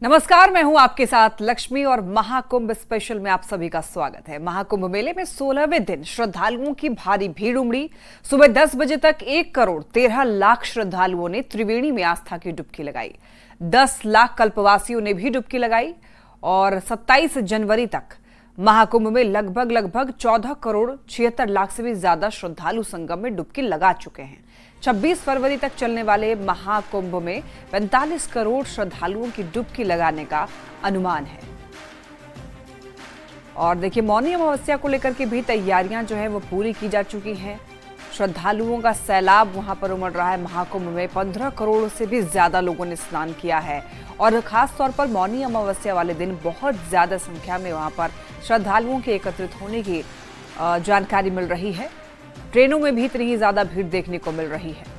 नमस्कार, मैं हूं आपके साथ लक्ष्मी और महाकुंभ स्पेशल में आप सभी का स्वागत है। महाकुंभ मेले में 16वें दिन श्रद्धालुओं की भारी भीड़ उमड़ी। सुबह 10 बजे तक 1 करोड़ 13 लाख श्रद्धालुओं ने त्रिवेणी में आस्था की डुबकी लगाई। 10 लाख कल्पवासियों ने भी डुबकी लगाई और 27 जनवरी तक महाकुंभ में लगभग 14 करोड़ 76 लाख से भी ज्यादा श्रद्धालु संगम में डुबकी लगा चुके हैं। 26 फरवरी तक चलने वाले महाकुंभ में 45 करोड़ श्रद्धालुओं की डुबकी लगाने का अनुमान है। और देखिए, मौनी अमावस्या को लेकर के भी तैयारियां जो है वो पूरी की जा चुकी हैं। श्रद्धालुओं का सैलाब वहां पर उमड़ रहा है। महाकुंभ में 15 करोड़ से भी ज्यादा लोगों ने स्नान किया है और खास तौर पर मौनी अमावस्या वाले दिन बहुत ज्यादा संख्या में वहां पर श्रद्धालुओं के एकत्रित होने की जानकारी मिल रही है। ट्रेनों में भी इतनी ही ज्यादा भीड़ देखने को मिल रही है।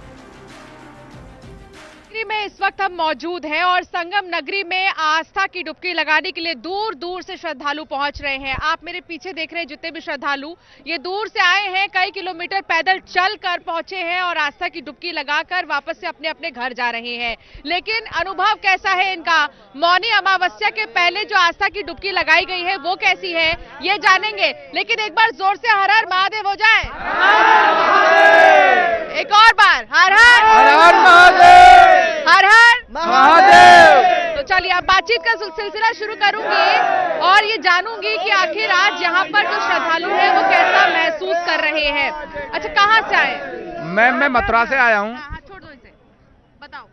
में इस वक्त हम मौजूद हैं और संगम नगरी में आस्था की डुबकी लगाने के लिए दूर दूर से श्रद्धालु पहुंच रहे हैं। आप मेरे पीछे देख रहे हैं जितने भी श्रद्धालु ये दूर से आए हैं, कई किलोमीटर पैदल चल कर पहुंचे हैं और आस्था की डुबकी लगाकर वापस से अपने अपने घर जा रहे हैं। लेकिन अनुभव कैसा है इनका? मौनी अमावस्या के पहले जो आस्था की डुबकी लगाई गई है वो कैसी है, ये जानेंगे। लेकिन एक बार जोर से हर हर महादेव हो जाए। एक और बार हर हर महादेव, हर हर महादेव। तो चलिए अब बातचीत का सिलसिला शुरू करूंगी और ये जानूंगी कि आखिर आज यहाँ पर जो श्रद्धालु हैं वो कैसा महसूस कर रहे हैं। अच्छा, कहाँ से आए? मैं मथुरा से आया हूँ। छोड़ दो इसे, बताओ।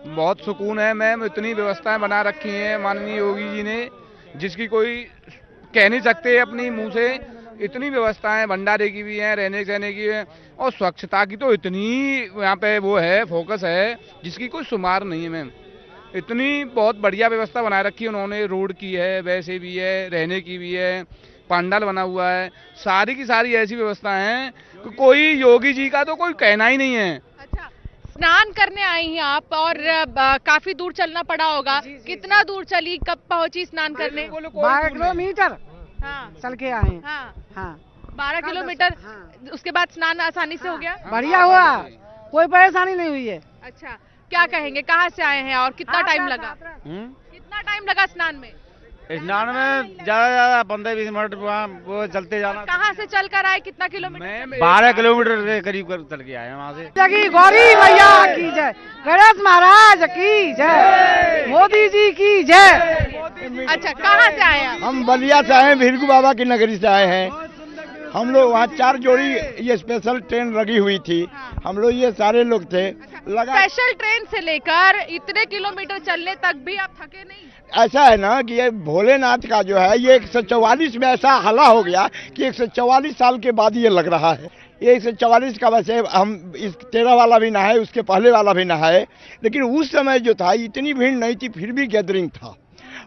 बहुत सुकून है मैम, इतनी व्यवस्थाएं बना रखी हैं माननीय योगी जी ने, जिसकी कोई कह नहीं सकते अपनी मुंह से। इतनी व्यवस्थाएं भंडारे की भी हैं, रहने सहने की है और स्वच्छता की तो इतनी यहाँ पे वो है, फोकस है जिसकी कोई शुमार नहीं है मैम। इतनी बहुत बढ़िया व्यवस्था बना रखी है उन्होंने। रोड की है, वैसे भी है, रहने की भी है, पंडाल बना हुआ है, सारी की सारी ऐसी व्यवस्था है कि कोई योगी जी का तो कोई कहना ही नहीं है। अच्छा, स्नान करने आई हैं आप और काफी दूर चलना पड़ा होगा। कितना दूर चली, कब पहुंची स्नान करने? 12 किलोमीटर हाँ, चल के आए। हाँ, 12 किलोमीटर। उसके बाद स्नान आसानी से हो गया? बढ़िया हुआ, कोई परेशानी नहीं हुई है। अच्छा, क्या कहेंगे, कहाँ से आए हैं और कितना टाइम लगा? कितना टाइम लगा स्नान में? स्नान में ज्यादा 15-20 मिनट वो चलते जाना। कहाँ से चल कर आए, कितना किलोमीटर? 12 किलोमीटर के करीब चल के आए वहाँ से। जगी गौरी मैया की जय, गणेश महाराज की जय, मोदी जी की जय। अच्छा, कहाँ से आए आप? हम बलिया से आए हैं, भिरगु बाबा की नगरी से आए हैं। हम लोग वहाँ 4 जोड़ी ये स्पेशल ट्रेन लगी हुई थी। हम लोग ये सारे लोग थे। स्पेशल ट्रेन से लेकर इतने किलोमीटर चलने तक भी आप थके नहीं? ऐसा है ना कि ये भोलेनाथ का जो है ये 144 में ऐसा हला हो गया कि 144 साल के बाद ये लग रहा है। ये 144 का वैसे हम इस 13 वाला भी नहाए, उसके पहले वाला भी नहाए, लेकिन उस समय जो था इतनी भीड़ नहीं थी, फिर भी गैदरिंग था।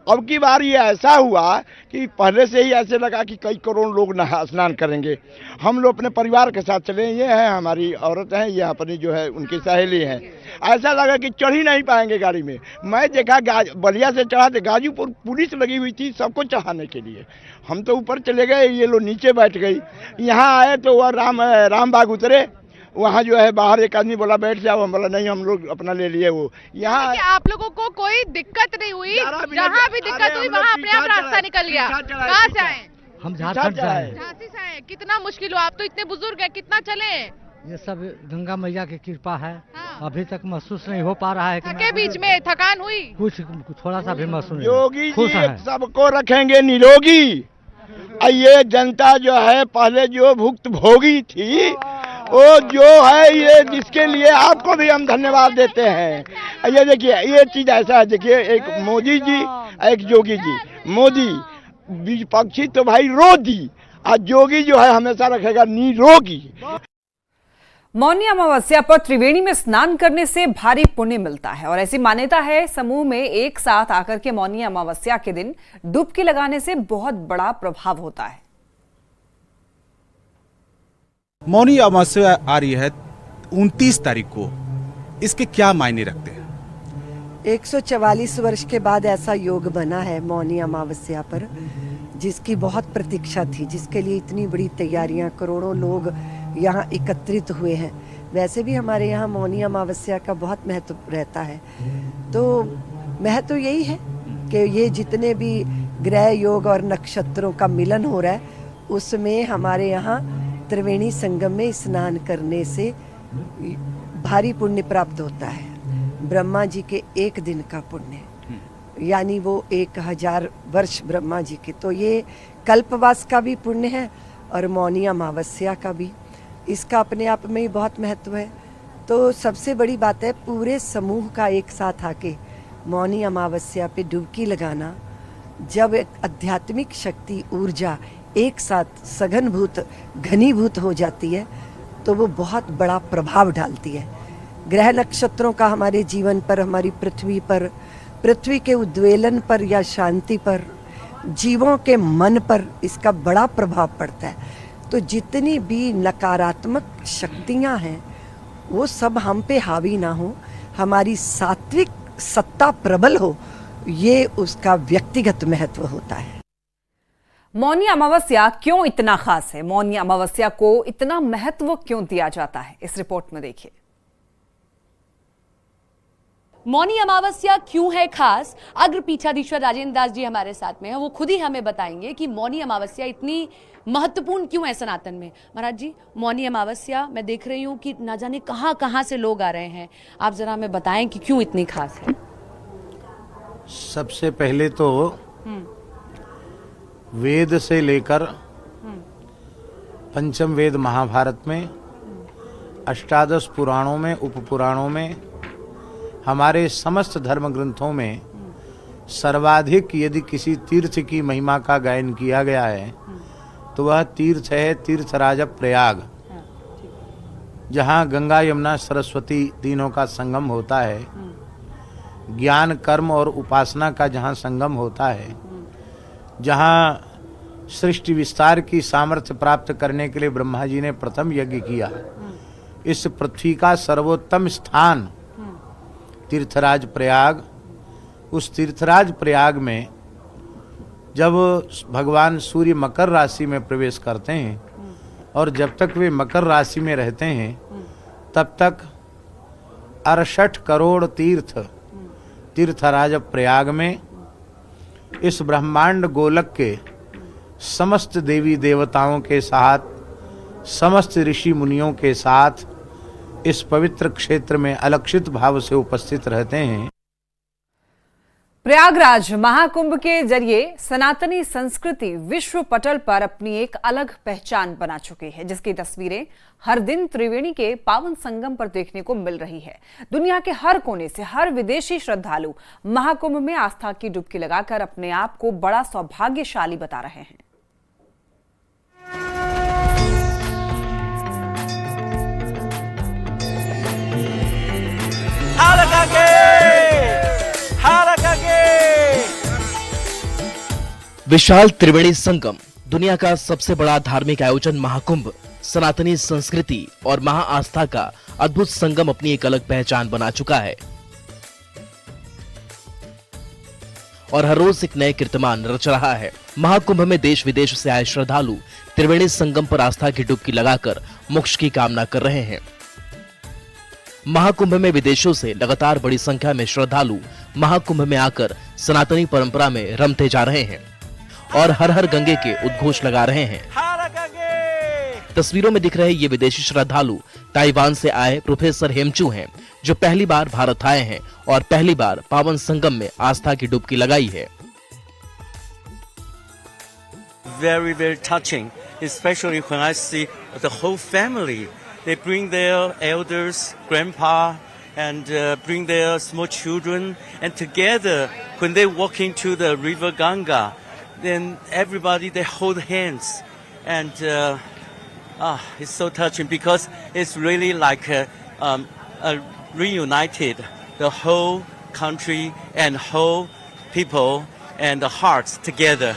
अब की बार ये ऐसा हुआ कि पहले से ही ऐसे लगा कि कई करोड़ लोग स्नान करेंगे। हम लोग अपने परिवार के साथ चले। ये है हमारी औरत है, ये अपनी जो है उनकी सहेली है। ऐसा लगा कि चढ़ ही नहीं पाएंगे गाड़ी में। मैं देखा बलिया से चढ़ा तो गाजीपुर पुलिस लगी हुई थी सबको चढ़ाने के लिए। हम तो ऊपर चले गए, ये लोग नीचे बैठ गई। यहाँ आए तो वह राम बाग उतरे, वहाँ जो है बाहर एक आदमी बोला बैठ जाओ, हम बोला नहीं, हम लोग अपना ले लिए। वो यहाँ आप लोगों को कोई दिक्कत नहीं हुई? जहाँ भी दिक्कत हुई वहाँ अपने आप रास्ता निकल गया। कहाँ से आए? हम झारखंड से आए। झांसी से आए। कितना मुश्किल हुआ? आप तो इतने बुजुर्ग हैं, कितना चले? ये सब गंगा मैया की कृपा है। हाँ। अभी तक महसूस नहीं हो पा रहा है। थके बीच में थकान हुई? कुछ थोड़ा सा भी महसूस नहीं। योगी जी सबको रखेंगे निरोगी। ये जनता जो है पहले जो भुक्त भोगी थी, वो जो है ये जिसके लिए आपको भी हम धन्यवाद देते हैं। ये देखिए, ये चीज ऐसा है, देखिए एक मोदी जी, एक योगी जी। मोदी विपक्षी तो भाई रोदी, और योगी जो है हमेशा रखेगा निरोगी। मौनी अमावस्या पर त्रिवेणी में स्नान करने से भारी पुण्य मिलता है और ऐसी मान्यता है। समूह में एक साथ आकर के मौनी अमावस्या के दिन डुबकी लगाने से बहुत बड़ा प्रभाव होता है। मौनी अमावस्या आ रही है 29 तारीख को, इसके क्या मायने रखते हैं? 144 वर्ष के बाद ऐसा योग बना है मौनी अमावस्या पर, जिसकी बहुत प्रतीक्षा थी, जिसके लिए इतनी बड़ी तैयारियां, करोड़ों लोग यहाँ एकत्रित हुए हैं। वैसे भी हमारे यहाँ मौनी अमावस्या का बहुत महत्व रहता है, तो महत्व यही है कि ये जितने भी ग्रह योग और नक्षत्रों का मिलन हो रहा है, उसमें हमारे यहाँ त्रिवेणी संगम में स्नान करने से भारी पुण्य प्राप्त होता है। ब्रह्मा जी के एक दिन का पुण्य, यानी वो 1000 वर्ष ब्रह्मा जी के, तो ये कल्पवास का भी पुण्य है और मौनी अमावस्या का भी। इसका अपने आप में ही बहुत महत्व है। तो सबसे बड़ी बात है पूरे समूह का एक साथ आके मौनी अमावस्या पे डुबकी लगाना। जब एक आध्यात्मिक शक्ति ऊर्जा एक साथ सघनभूत घनीभूत हो जाती है तो वो बहुत बड़ा प्रभाव डालती है। ग्रह नक्षत्रों का हमारे जीवन पर, हमारी पृथ्वी पर, पृथ्वी के उद्वेलन पर या शांति पर, जीवों के मन पर इसका बड़ा प्रभाव पड़ता है। तो जितनी भी नकारात्मक शक्तियां हैं वो सब हम पे हावी ना हो, हमारी सात्विक सत्ता प्रबल हो, ये उसका व्यक्तिगत महत्व होता है। मौनी अमावस्या क्यों इतना खास है? मौनी अमावस्या को इतना महत्व क्यों दिया जाता है? इस रिपोर्ट में देखिए। मौनी अमावस्या क्यों है खास? अग्र पीठाधीश्वर राजेंद्र दास जी हमारे साथ में हैं, वो खुद ही हमें बताएंगे कि मौनी अमावस्या इतनी महत्वपूर्ण क्यों है सनातन में। महाराज जी, मौनी अमावस्या मैं देख रही हूँ कि ना जाने कहाँ कहाँ से लोग आ रहे हैं, आप जरा हमें बताएं कि क्यों इतनी खास है। सबसे पहले तो वेद से लेकर पंचम वेद महाभारत में, अष्टादश पुराणों में, उपपुराणों में, हमारे समस्त धर्म ग्रंथों में सर्वाधिक यदि किसी तीर्थ की महिमा का गायन किया गया है तो वह तीर्थ है तीर्थराज प्रयाग, जहाँ गंगा यमुना सरस्वती तीनों का संगम होता है, ज्ञान कर्म और उपासना का जहाँ संगम होता है, जहाँ सृष्टि विस्तार की सामर्थ्य प्राप्त करने के लिए ब्रह्मा जी ने प्रथम यज्ञ किया। इस पृथ्वी का सर्वोत्तम स्थान तीर्थराज प्रयाग। उस तीर्थराज प्रयाग में जब भगवान सूर्य मकर राशि में प्रवेश करते हैं और जब तक वे मकर राशि में रहते हैं तब तक 68 करोड़ तीर्थराज प्रयाग में इस ब्रह्मांड गोलक के समस्त देवी देवताओं के साथ, समस्त ऋषि मुनियों के साथ इस पवित्र क्षेत्र में अलक्षित भाव से उपस्थित रहते हैं। प्रयागराज महाकुंभ के जरिए सनातनी संस्कृति विश्व पटल पर अपनी एक अलग पहचान बना चुकी है, जिसकी तस्वीरें हर दिन त्रिवेणी के पावन संगम पर देखने को मिल रही है। दुनिया के हर कोने से हर विदेशी श्रद्धालु महाकुंभ में आस्था की डुबकी लगाकर अपने आप को बड़ा सौभाग्यशाली बता रहे हैं। विशाल त्रिवेणी संगम, दुनिया का सबसे बड़ा धार्मिक आयोजन महाकुंभ, सनातनी संस्कृति और महाआस्था का अद्भुत संगम अपनी एक अलग पहचान बना चुका है और हर रोज एक नए कीर्तिमान रच रहा है। महाकुंभ में देश विदेश से आए श्रद्धालु त्रिवेणी संगम पर आस्था की डुबकी लगाकर मोक्ष की कामना कर रहे हैं। महाकुंभ में विदेशों से लगातार बड़ी संख्या में श्रद्धालु महाकुंभ में आकर सनातनी परंपरा में रमते जा रहे हैं और हर हर गंगे के उद्घोष लगा रहे हैं। तस्वीरों में दिख रहे ये विदेशी श्रद्धालु ताइवान से आए प्रोफेसर हेमचू हैं, जो पहली बार भारत आए हैं और पहली बार पावन संगम में आस्था की डुबकी लगाई है। Very, very touching, especially when I see the whole family. They bring their elders, grandpa, and bring their small children, and together, when they walk into the river Ganga, then everybody, they hold hands, and it's so touching because it's really like reunited the whole country and whole people and the hearts together.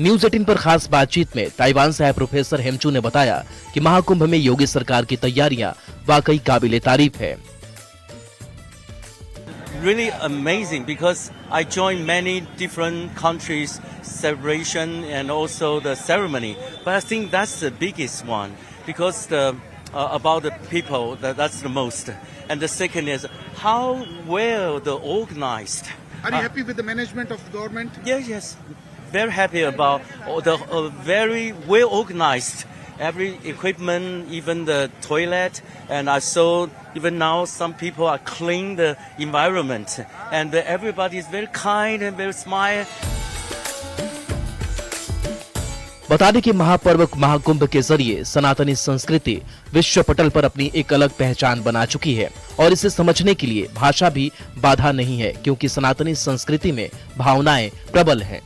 News 18 पर खास बातचीत में Taiwan से आए professor हेमचू ने बताया कि महाकुंभ में योगी सरकार की तैयारियां वाकई काबिले तारीफ है। Really amazing because I joined many different countries celebration and also the ceremony, but I think that's the biggest one because the about the people. That's the most. And the second is how well the organized. Are you happy with the management of the government? Yes. Very happy about the very well organized. Every equipment, even the toilet, and I saw even now some people are cleaning the environment, and everybody is very kind and very smile. बता दें कि महापर्व महाकुंभ के जरिए सनातनी संस्कृति विश्व पटल पर अपनी एक अलग पहचान बना चुकी है और इसे समझने के लिए भाषा भी बाधा नहीं है, क्योंकि सनातनी संस्कृति में भावनाएं प्रबल हैं।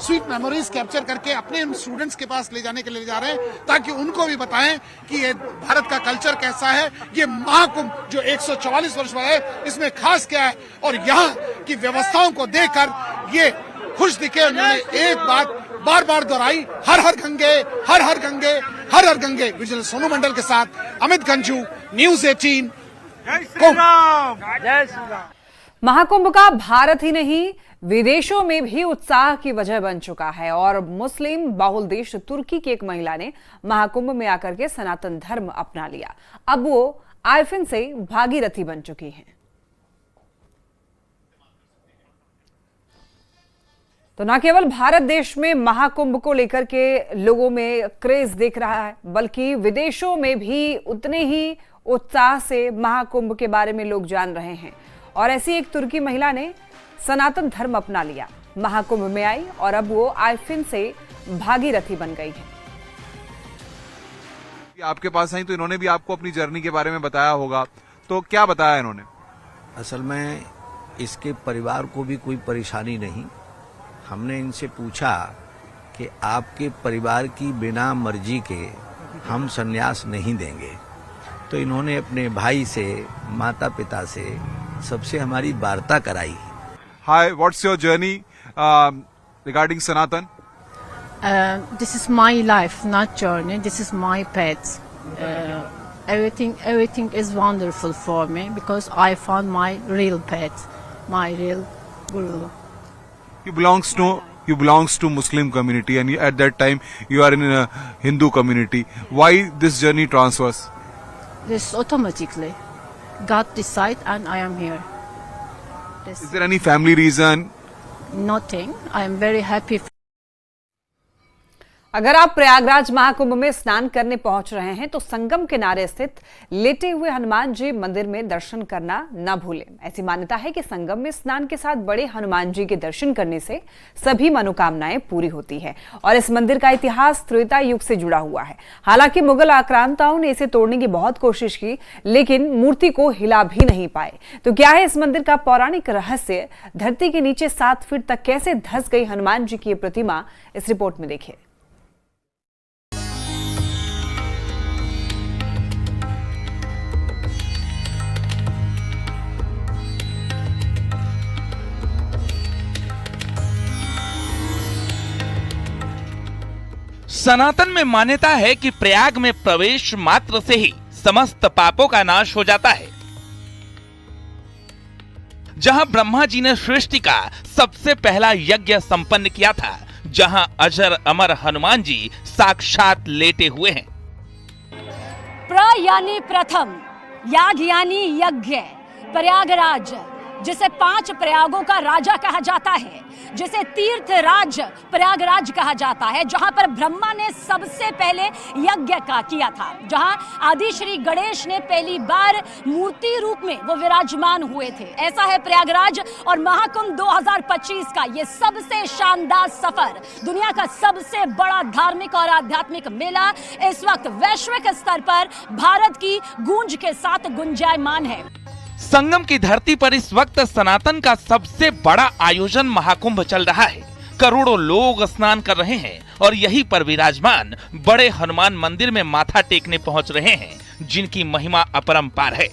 स्वीट मेमोरीज कैप्चर करके अपने स्टूडेंट्स के पास ले जाने के लिए जा रहे हैं, ताकि उनको भी बताएं कि ये भारत का कल्चर कैसा है, ये महाकुंभ जो 144 वर्ष में है इसमें खास क्या है, और यहाँ की व्यवस्थाओं को देखकर ये खुश दिखे। उन्होंने एक बात बार बार दोहराई, हर हर गंगे, हर हर गंगे, हर हर गंगे। विजिलेंस सोनू मंडल के साथ अमित गंजू, न्यूज 18। जय श्री राम। महाकुंभ का भारत ही नहीं विदेशों में भी उत्साह की वजह बन चुका है और मुस्लिम बहुल देश तुर्की की एक महिला ने महाकुंभ में आकर के सनातन धर्म अपना लिया। अब वो आइफिन से भागीरथी बन चुकी हैं। तो न केवल भारत देश में महाकुंभ को लेकर के लोगों में क्रेज देख रहा है, बल्कि विदेशों में भी उतने ही उत्साह से महाकुंभ के बारे में लोग जान रहे हैं। और ऐसी एक तुर्की महिला ने सनातन धर्म अपना लिया, महाकुंभ में आई और अब वो आइफिन से भागीरथी बन गई है। आपके पास आई तो इन्होंने भी आपको अपनी जर्नी के बारे में बताया होगा, तो क्या बताया इन्होंने? असल में इसके परिवार को भी कोई परेशानी नहीं। हमने इनसे पूछा कि आपके परिवार की बिना मर्जी के हम संन्यास नहीं देंगे, तो इन्होंने अपने भाई से, माता पिता से, सबसे हमारी वार्ता कराई। Hi, what's your journey regarding Sanatan? This is my life, not journey. This is my path. Everything is wonderful for me because I found my real path, my real guru. You belongs to Muslim community, and at that time you are in a Hindu community. Why this journey transfers? This automatically, God decide, and I am here. This Is there any family reason? nothing. I am very happy. अगर आप प्रयागराज महाकुंभ में स्नान करने पहुंच रहे हैं तो संगम किनारे स्थित लेटे हुए हनुमान जी मंदिर में दर्शन करना न भूलें। ऐसी मान्यता है कि संगम में स्नान के साथ बड़े हनुमान जी के दर्शन करने से सभी मनोकामनाएं पूरी होती है और इस मंदिर का इतिहास त्रेता युग से जुड़ा हुआ है। हालांकि मुगल आक्रांताओं ने इसे तोड़ने की बहुत कोशिश की, लेकिन मूर्ति को हिला भी नहीं पाए। तो क्या है इस मंदिर का पौराणिक रहस्य? धरती के नीचे 7 फीट तक कैसे धंस गई हनुमान जी की प्रतिमा, इस रिपोर्ट में देखिए। सनातन में मान्यता है कि प्रयाग में प्रवेश मात्र से ही समस्त पापों का नाश हो जाता है। जहां ब्रह्मा जी ने सृष्टि का सबसे पहला यज्ञ संपन्न किया था, जहां अजर अमर हनुमान जी साक्षात लेटे हुए हैं। प्र यानी प्रथम, याग यानी यज्ञ, प्रयागराज जिसे 5 प्रयागों का राजा कहा जाता है, जिसे तीर्थ राज प्रयागराज कहा जाता है, जहां पर ब्रह्मा ने सबसे पहले यज्ञ का किया था, जहां आदि श्री गणेश ने पहली बार मूर्ति रूप में वो विराजमान हुए थे। ऐसा है प्रयागराज और महाकुंभ 2025 का ये सबसे शानदार सफर, दुनिया का सबसे बड़ा धार्मिक और आध्यात्मिक मेला इस वक्त वैश्विक स्तर पर भारत की गूंज के साथ गुंजायमान है। संगम की धरती पर इस वक्त सनातन का सबसे बड़ा आयोजन महाकुंभ चल रहा है। करोड़ों लोग स्नान कर रहे हैं और यहीं पर विराजमान बड़े हनुमान मंदिर में माथा टेकने पहुंच रहे हैं, जिनकी महिमा अपरंपार है।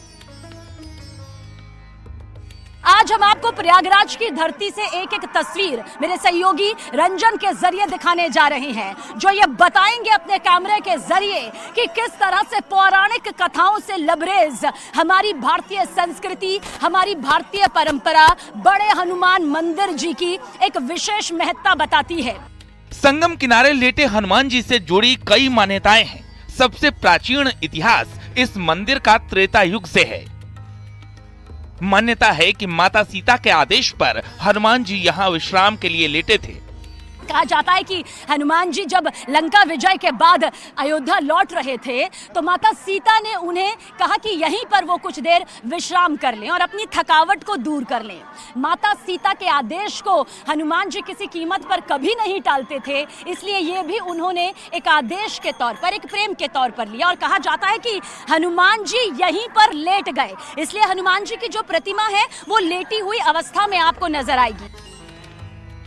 आज हम आपको प्रयागराज की धरती से एक एक तस्वीर मेरे सहयोगी रंजन के जरिए दिखाने जा रहे हैं, जो ये बताएंगे अपने कैमरे के जरिए कि किस तरह से पौराणिक कथाओं से लबरेज हमारी भारतीय संस्कृति, हमारी भारतीय परंपरा बड़े हनुमान मंदिर जी की एक विशेष महत्ता बताती है। संगम किनारे लेटे हनुमान जी से जुड़ी कई मान्यताएं हैं। सबसे प्राचीन इतिहास इस मंदिर का त्रेता युग से है। मान्यता है कि माता सीता के आदेश पर हनुमान जी यहाँ विश्राम के लिए लेटे थे। कहा जाता है कि हनुमान जी जब लंका विजय के बाद अयोध्या लौट रहे थे तो माता सीता ने उन्हें कहा कि यहीं पर वो कुछ देर विश्राम कर लें और अपनी थकावट को दूर कर लें। माता सीता के आदेश को हनुमान जी किसी कीमत पर कभी नहीं टालते थे, इसलिए ये भी उन्होंने एक आदेश के तौर पर, एक प्रेम के तौर पर लिया। और कहा जाता है कि हनुमान जी यहीं पर लेट गए, इसलिए हनुमान जी की जो प्रतिमा है वो लेटी हुई अवस्था में आपको नजर आएगी।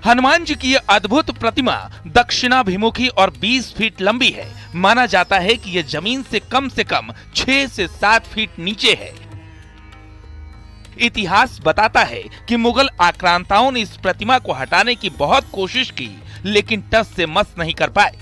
हनुमान जी की ये अद्भुत प्रतिमा दक्षिणाभिमुखी और 20 फीट लंबी है। माना जाता है कि ये जमीन से कम 6 से 7 फीट नीचे है। इतिहास बताता है कि मुगल आक्रांताओं ने इस प्रतिमा को हटाने की बहुत कोशिश की, लेकिन टस से मस नहीं कर पाए।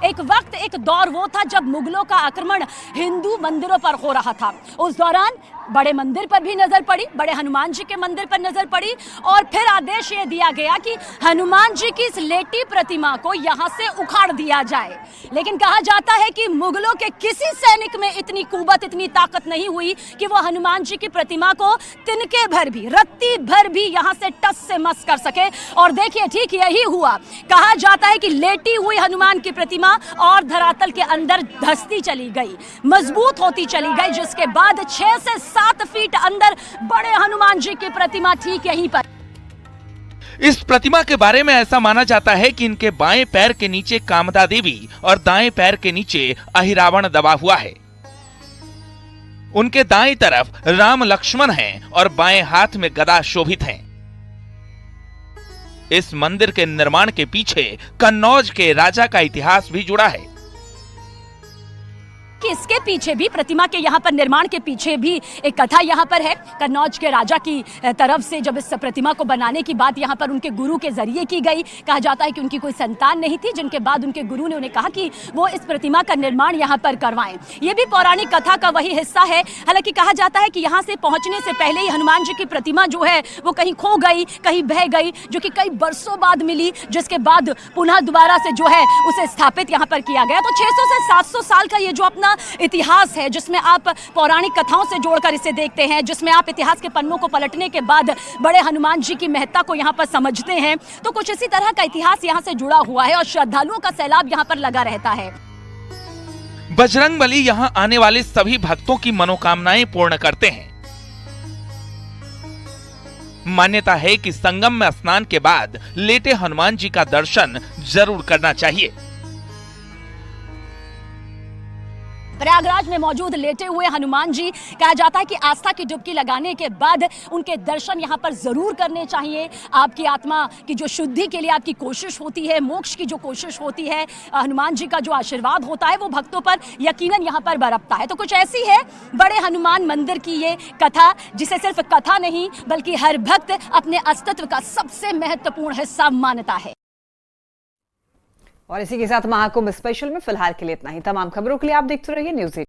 एक वक्त, एक दौर वो था जब मुगलों का आक्रमण हिंदू मंदिरों पर हो रहा था। उस दौरान बड़े मंदिर पर भी नजर पड़ी, बड़े हनुमान जी के मंदिर पर नजर पड़ी और फिर आदेश ये दिया गया कि हनुमान जी की इस लेटी प्रतिमा को यहाँ से उखाड़ दिया जाए। लेकिन कहा जाता है कि मुगलों के किसी सैनिक में इतनी कुवत, इतनी ताकत नहीं हुई कि वो हनुमान जी की प्रतिमा को तिनके भर भी, रत्ती भर भी यहाँ से टस से मस कर सके। और देखिए, ठीक यही हुआ। कहा जाता है कि लेटी हुई हनुमान की प्रतिमा और धरातल के अंदर धंसती चली गई, मजबूत होती चली गई, जिसके बाद 6 से 7 फीट अंदर बड़े हनुमान जी की प्रतिमा ठीक यहीं पर। इस प्रतिमा के बारे में ऐसा माना जाता है कि इनके बाएं पैर के नीचे कामदा देवी और दाएं पैर के नीचे अहिरावण दबा हुआ है। उनके दाएं तरफ राम लक्ष्मण हैं और बाएं हाथ में गदा शोभित हैं। इस मंदिर के निर्माण के पीछे कन्नौज के राजा का इतिहास भी जुड़ा है। कि इसके पीछे भी, प्रतिमा के यहाँ पर निर्माण के पीछे भी एक कथा यहाँ पर है। कन्नौज के राजा की तरफ से जब इस प्रतिमा को बनाने की बात यहाँ पर उनके गुरु के जरिए की गई, कहा जाता है कि उनकी कोई संतान नहीं थी, जिनके बाद उनके गुरु ने उन्हें कहा कि वो इस प्रतिमा का निर्माण यहाँ पर करवाएं। ये भी पौराणिक कथा का वही हिस्सा है। हालांकि कहा जाता है कि यहाँ से पहुंचने से पहले ही हनुमान जी की प्रतिमा जो है वो कहीं खो गई, कहीं बह गई, जो कि कई बरसों बाद मिली, जिसके बाद पुनः दोबारा से जो है उसे स्थापित यहाँ पर किया गया। तो 600 से 700 साल का ये जो अपना इतिहास है, जिसमें आप पौराणिक कथाओं से जोड़कर इसे देखते हैं, जिसमें आप इतिहास के पन्नों को पलटने के बाद बड़े हनुमान जी की महत्ता को यहाँ पर समझते हैं, तो कुछ इसी तरह का इतिहास यहाँ से जुड़ा हुआ है और श्रद्धालुओं का सैलाब यहाँ पर लगा रहता है। बजरंगबली यहाँ आने वाले सभी भक्तों की मनोकामनाएं पूर्ण करते हैं। मान्यता है कि संगम में स्नान के बाद लेटे हनुमान जी का दर्शन जरूर करना चाहिए। प्रयागराज में मौजूद लेटे हुए हनुमान जी, कहा जाता है कि आस्था की डुबकी लगाने के बाद उनके दर्शन यहाँ पर जरूर करने चाहिए। आपकी आत्मा की जो शुद्धि के लिए आपकी कोशिश होती है, मोक्ष की जो कोशिश होती है, हनुमान जी का जो आशीर्वाद होता है वो भक्तों पर यकीनन यहाँ पर बरपता है। तो कुछ ऐसी है बड़े हनुमान मंदिर की ये कथा, जिसे सिर्फ कथा नहीं बल्कि हर भक्त अपने अस्तित्व का सबसे महत्वपूर्ण हिस्सा मानता है। और इसी के साथ महाकुंभ स्पेशल में फिलहाल के लिए इतना ही। तमाम खबरों के लिए आप देखते रहिए न्यूज़ 18।